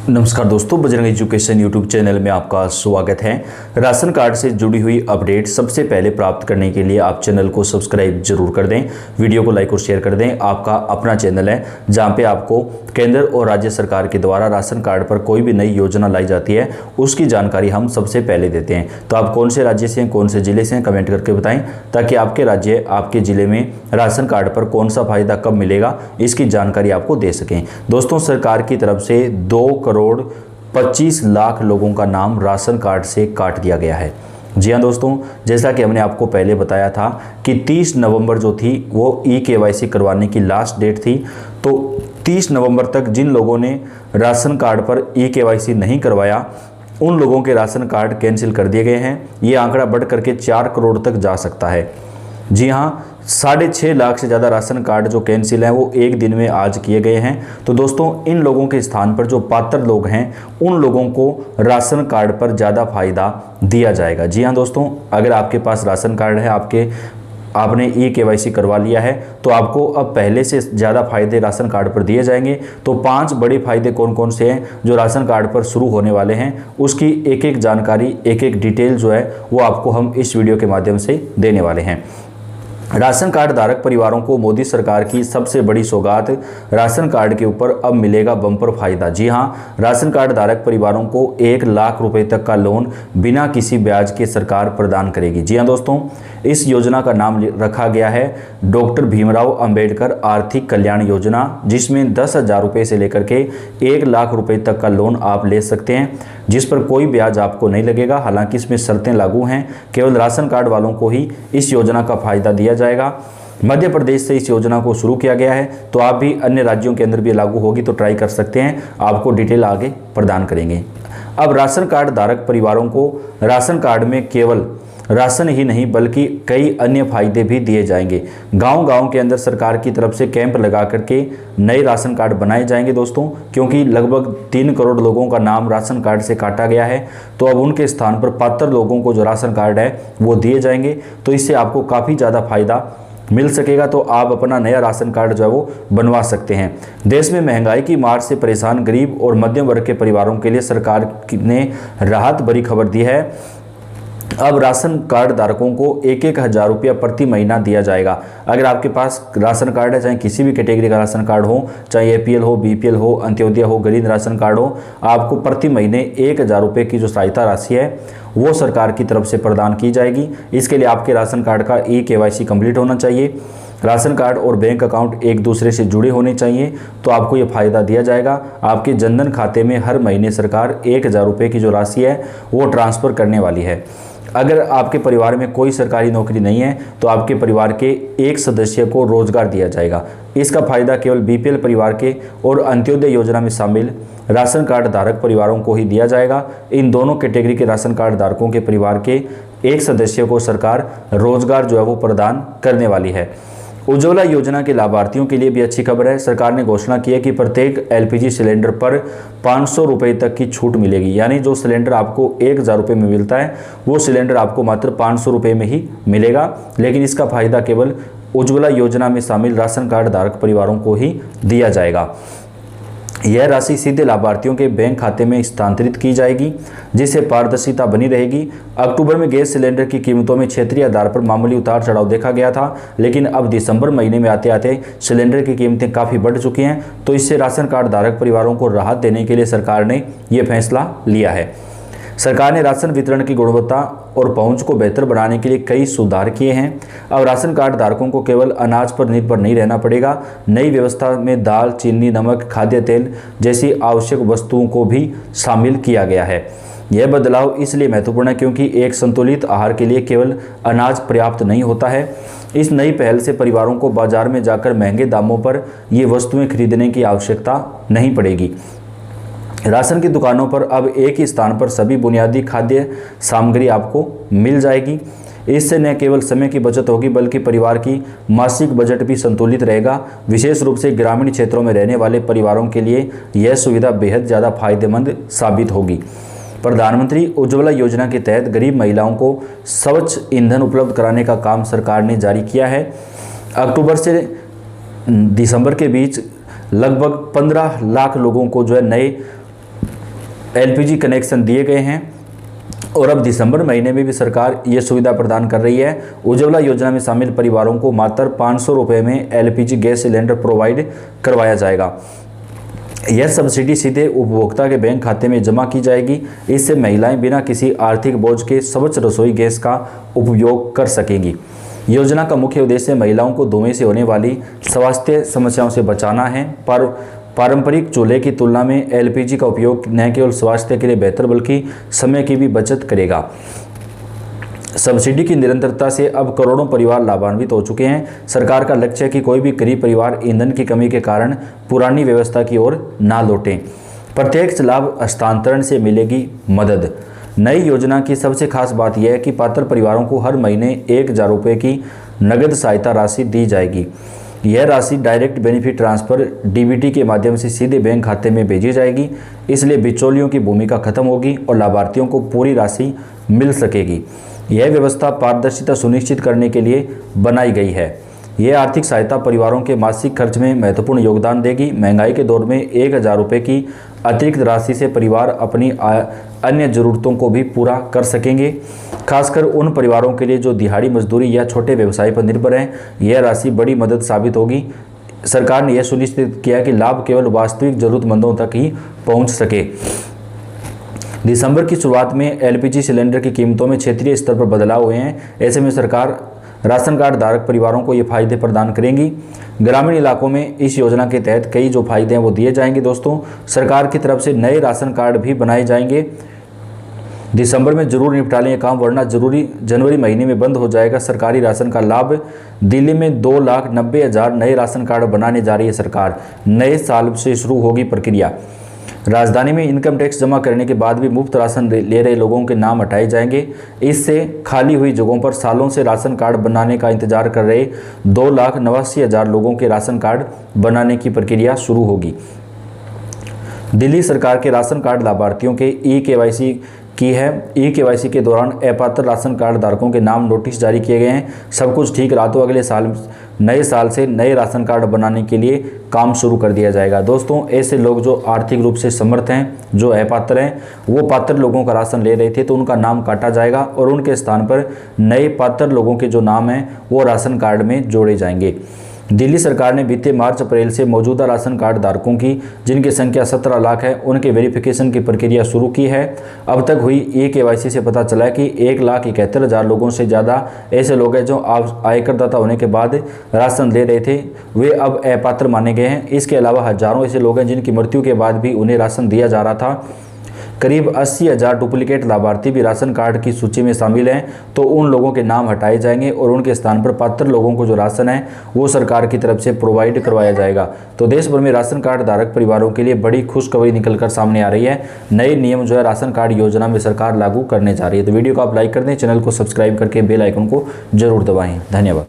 नमस्कार दोस्तों, Bajrang education YouTube channel में आपका स्वागत है। राशन कार्ड से जुड़ी हुई अपडेट सबसे पहले प्राप्त करने के लिए आप चैनल को सब्सक्राइब जरूर कर दें, वीडियो को लाइक और शेयर कर दें। आपका अपना चैनल है जहां पे आपको केंद्र और राज्य सरकार के द्वारा राशन कार्ड पर कोई भी नई योजना लाई जाती है उसकी जानकारी हम सबसे पहले देते हैं। तो आप कौन से राज्य से हैं, कौन से जिले से हैं, कमेंट करके बताएं ताकि आपके राज्य आपके ज़िले में राशन कार्ड पर कौन सा फ़ायदा कब मिलेगा इसकी जानकारी आपको दे सकें। दोस्तों, सरकार की तरफ से 2,25,00,000 लोगों का नाम राशन कार्ड से काट दिया गया है। जी हाँ दोस्तों, जैसा कि हमने आपको पहले बताया था कि 30 नवंबर जो थी वो ई-KYC करवाने की लास्ट डेट थी। तो 30 नवंबर तक जिन लोगों ने राशन कार्ड पर ई-KYC नहीं करवाया उन लोगों के राशन कार्ड कैंसिल कर दिए गए हैं। ये आंकड़ा बढ़ करके 4 करोड़ तक जा सकता है। जी हाँ, 6.5 लाख से ज़्यादा राशन कार्ड जो कैंसिल हैं वो एक दिन में आज किए गए हैं। तो दोस्तों, इन लोगों के स्थान पर जो पात्र लोग हैं उन लोगों को राशन कार्ड पर ज़्यादा फायदा दिया जाएगा। जी हाँ दोस्तों, अगर आपके पास राशन कार्ड है, आपने ई-KYC करवा लिया है तो आपको अब पहले से ज़्यादा फायदे राशन कार्ड पर दिए जाएंगे। तो 5 बड़े फायदे कौन कौन से हैं जो राशन कार्ड पर शुरू होने वाले हैं उसकी एक एक जानकारी, एक एक डिटेल जो है वो आपको हम इस वीडियो के माध्यम से देने वाले हैं। राशन कार्ड धारक परिवारों को मोदी सरकार की सबसे बड़ी सौगात, राशन कार्ड के ऊपर अब मिलेगा बम्पर फायदा। जी हां, राशन कार्ड धारक परिवारों को 1 लाख रुपए तक का लोन बिना किसी ब्याज के सरकार प्रदान करेगी। जी हां दोस्तों, इस योजना का नाम रखा गया है डॉक्टर भीमराव अंबेडकर आर्थिक कल्याण योजना, जिसमें 10,000 रुपये से लेकर के 1 लाख रुपए तक का लोन आप ले सकते हैं जिस पर कोई ब्याज आपको नहीं लगेगा। हालांकि इसमें शर्तें लागू हैं, केवल राशन कार्ड वालों को ही इस योजना का फायदा दिया जाएगा। मध्य प्रदेश से इस योजना को शुरू किया गया है, तो आप भी अन्य राज्यों के अंदर भी लागू होगी तो ट्राई कर सकते हैं, आपको डिटेल आगे प्रदान करेंगे। अब राशन कार्ड धारक परिवारों को राशन कार्ड में केवल राशन ही नहीं बल्कि कई अन्य फायदे भी दिए जाएंगे। गांव-गांव के अंदर सरकार की तरफ से कैंप लगा करके नए राशन कार्ड बनाए जाएंगे दोस्तों, क्योंकि लगभग 3 करोड़ लोगों का नाम राशन कार्ड से काटा गया है। तो अब उनके स्थान पर पात्र लोगों को जो राशन कार्ड है वो दिए जाएंगे, तो इससे आपको काफ़ी ज़्यादा फायदा मिल सकेगा। तो आप अपना नया राशन कार्ड जो है वो बनवा सकते हैं। देश में महंगाई की मार से परेशान गरीब और मध्यम वर्ग के परिवारों के लिए सरकार ने राहत भरी खबर दी है। अब राशन कार्ड धारकों को 1-1 हज़ार रुपया प्रति महीना दिया जाएगा। अगर आपके पास राशन कार्ड है, चाहे किसी भी कैटेगरी का राशन कार्ड हो, चाहे APL हो, BPL हो, अंत्योदय हो, गरीब राशन कार्ड हो, आपको प्रति महीने 1,000 रुपये की जो सहायता राशि है वो सरकार की तरफ से प्रदान की जाएगी। इसके लिए आपके राशन कार्ड का ई-KYC कंप्लीट होना चाहिए, राशन कार्ड और बैंक अकाउंट एक दूसरे से जुड़े होने चाहिए, तो आपको ये फायदा दिया जाएगा। आपके जनधन खाते में हर महीने सरकार 1,000 रुपये की जो राशि है वो ट्रांसफ़र करने वाली है। अगर आपके परिवार में कोई सरकारी नौकरी नहीं है तो आपके परिवार के एक सदस्य को रोजगार दिया जाएगा। इसका फायदा केवल BPL परिवार के और अंत्योदय योजना में शामिल राशन कार्ड धारक परिवारों को ही दिया जाएगा। इन दोनों कैटेगरी के राशन कार्ड धारकों के परिवार के एक सदस्य को सरकार रोजगार जो है वो प्रदान करने वाली है। उज्ज्वला योजना के लाभार्थियों के लिए भी अच्छी खबर है। सरकार ने घोषणा की है कि प्रत्येक LPG सिलेंडर पर 500 रुपये तक की छूट मिलेगी। यानी जो सिलेंडर आपको 1,000 रुपये में मिलता है वो सिलेंडर आपको मात्र 500 रुपये में ही मिलेगा। लेकिन इसका फायदा केवल उज्ज्वला योजना में शामिल राशन कार्ड धारक परिवारों को ही दिया जाएगा। यह राशि सीधे लाभार्थियों के बैंक खाते में स्थानांतरित की जाएगी, जिससे पारदर्शिता बनी रहेगी। अक्टूबर में गैस सिलेंडर की कीमतों में क्षेत्रीय आधार पर मामूली उतार चढ़ाव देखा गया था, लेकिन अब दिसंबर महीने में आते आते सिलेंडर की कीमतें काफ़ी बढ़ चुकी हैं। तो इससे राशन कार्ड धारक परिवारों को राहत देने के लिए सरकार ने यह फैसला लिया है। सरकार ने राशन वितरण की गुणवत्ता और पहुंच को बेहतर बनाने के लिए कई सुधार किए हैं। अब राशन कार्ड धारकों को केवल अनाज पर निर्भर नहीं रहना पड़ेगा। नई व्यवस्था में दाल, चीनी, नमक, खाद्य तेल जैसी आवश्यक वस्तुओं को भी शामिल किया गया है। यह बदलाव इसलिए महत्वपूर्ण है क्योंकि एक संतुलित आहार के लिए केवल अनाज पर्याप्त नहीं होता है। इस नई पहल से परिवारों को बाजार में जाकर महंगे दामों पर ये वस्तुएं खरीदने की आवश्यकता नहीं पड़ेगी। राशन की दुकानों पर अब एक ही स्थान पर सभी बुनियादी खाद्य सामग्री आपको मिल जाएगी। इससे न केवल समय की बचत होगी बल्कि परिवार की मासिक बजट भी संतुलित रहेगा। विशेष रूप से ग्रामीण क्षेत्रों में रहने वाले परिवारों के लिए यह सुविधा बेहद ज़्यादा फायदेमंद साबित होगी। प्रधानमंत्री उज्ज्वला योजना के तहत गरीब महिलाओं को स्वच्छ ईंधन उपलब्ध कराने का काम सरकार ने जारी किया है। अक्टूबर से दिसंबर के बीच लगभग 15 लाख लोगों को जो है नए LPG कनेक्शन दिए गए हैं और अब दिसंबर महीने में भी सरकार ये सुविधा प्रदान कर रही है। उज्ज्वला योजना में शामिल परिवारों को मात्र 500 रुपये में LPG गैस सिलेंडर प्रोवाइड करवाया जाएगा। यह सब्सिडी सीधे उपभोक्ता के बैंक खाते में जमा की जाएगी। इससे महिलाएं बिना किसी आर्थिक बोझ के स्वच्छ रसोई गैस का उपयोग कर सकेंगी। योजना का मुख्य उद्देश्य महिलाओं को धुएं से होने वाली स्वास्थ्य समस्याओं से बचाना है। पर पारंपरिक चूल्हे की तुलना में LPG का उपयोग न केवल स्वास्थ्य के लिए बेहतर बल्कि समय की भी बचत करेगा। सब्सिडी की निरंतरता से अब करोड़ों परिवार लाभान्वित हो चुके हैं। सरकार का लक्ष्य है कि कोई भी गरीब परिवार ईंधन की कमी के कारण पुरानी व्यवस्था की ओर ना लौटें। प्रत्यक्ष लाभ हस्तांतरण से मिलेगी मदद। नई योजना की सबसे खास बात यह है कि पात्र परिवारों को हर महीने 1000 रुपये की नगद सहायता राशि दी जाएगी। यह राशि डायरेक्ट बेनिफिट ट्रांसफ़र DBT के माध्यम से सीधे बैंक खाते में भेजी जाएगी। इसलिए बिचौलियों की भूमिका खत्म होगी और लाभार्थियों को पूरी राशि मिल सकेगी। यह व्यवस्था पारदर्शिता सुनिश्चित करने के लिए बनाई गई है। यह आर्थिक सहायता परिवारों के मासिक खर्च में महत्वपूर्ण योगदान देगी। महंगाई के दौर में 1000 रुपये की अतिरिक्त राशि से परिवार अपनी अन्य ज़रूरतों को भी पूरा कर सकेंगे। खासकर उन परिवारों के लिए जो दिहाड़ी मजदूरी या छोटे व्यवसाय पर निर्भर हैं, यह राशि बड़ी मदद साबित होगी। सरकार ने यह सुनिश्चित किया कि लाभ केवल वास्तविक ज़रूरतमंदों तक ही पहुंच सके। दिसंबर की शुरुआत में LPG सिलेंडर की कीमतों में क्षेत्रीय स्तर पर बदलाव हुए हैं। ऐसे में सरकार राशन कार्ड धारक परिवारों को ये फायदे प्रदान करेंगी। ग्रामीण इलाकों में इस योजना के तहत कई जो फायदे हैं वो दिए जाएंगे। दोस्तों, सरकार की तरफ से नए राशन कार्ड भी बनाए जाएंगे। दिसंबर में जरूर निपटा लें ये काम, वरना जनवरी महीने में बंद हो जाएगा सरकारी राशन का लाभ। दिल्ली में 2,90,000 नए राशन कार्ड बनाने जा रही है सरकार। नए साल से शुरू होगी प्रक्रिया। राजधानी में इनकम टैक्स जमा करने के बाद भी मुफ्त राशन ले रहे लोगों के नाम हटाए जाएंगे। इससे खाली हुई जगहों पर सालों से राशन कार्ड बनाने का इंतजार कर रहे 2,89,000 लोगों के राशन कार्ड बनाने की प्रक्रिया शुरू होगी। दिल्ली सरकार के राशन कार्ड लाभार्थियों के eKYC की है। eKYC के दौरान अपात्र राशन कार्ड धारकों के नाम नोटिस जारी किए गए हैं। सब कुछ ठीक रहा तो अगले साल नए साल से नए राशन कार्ड बनाने के लिए काम शुरू कर दिया जाएगा। दोस्तों, ऐसे लोग जो आर्थिक रूप से समर्थ हैं, जो अपात्र हैं, वो पात्र लोगों का राशन ले रहे थे तो उनका नाम काटा जाएगा और उनके स्थान पर नए पात्र लोगों के जो नाम हैं वो राशन कार्ड में जोड़े जाएंगे। दिल्ली सरकार ने बीते मार्च अप्रैल से मौजूदा राशन कार्ड धारकों की, जिनकी संख्या 17 लाख है, उनके वेरिफिकेशन की प्रक्रिया शुरू की है। अब तक हुई eKYC से पता चला है कि 1,71,000 लोगों से ज़्यादा ऐसे लोग हैं जो आयकरदाता होने के बाद राशन ले रहे थे, वे अब अपात्र माने गए हैं। इसके अलावा हजारों ऐसे लोग हैं जिनकी मृत्यु के बाद भी उन्हें राशन दिया जा रहा था। करीब 80,000 डुप्लीकेट लाभार्थी भी राशन कार्ड की सूची में शामिल हैं, तो उन लोगों के नाम हटाए जाएंगे और उनके स्थान पर पात्र लोगों को जो राशन है वो सरकार की तरफ से प्रोवाइड करवाया जाएगा। तो देश भर में राशन कार्ड धारक परिवारों के लिए बड़ी खुशखबरी निकलकर सामने आ रही है। नए नियम जो है राशन कार्ड योजना में सरकार लागू करने जा रही है। तो वीडियो को आप लाइक कर दें, चैनल को सब्सक्राइब करके बेल आइकन को जरूर दबाएं। धन्यवाद।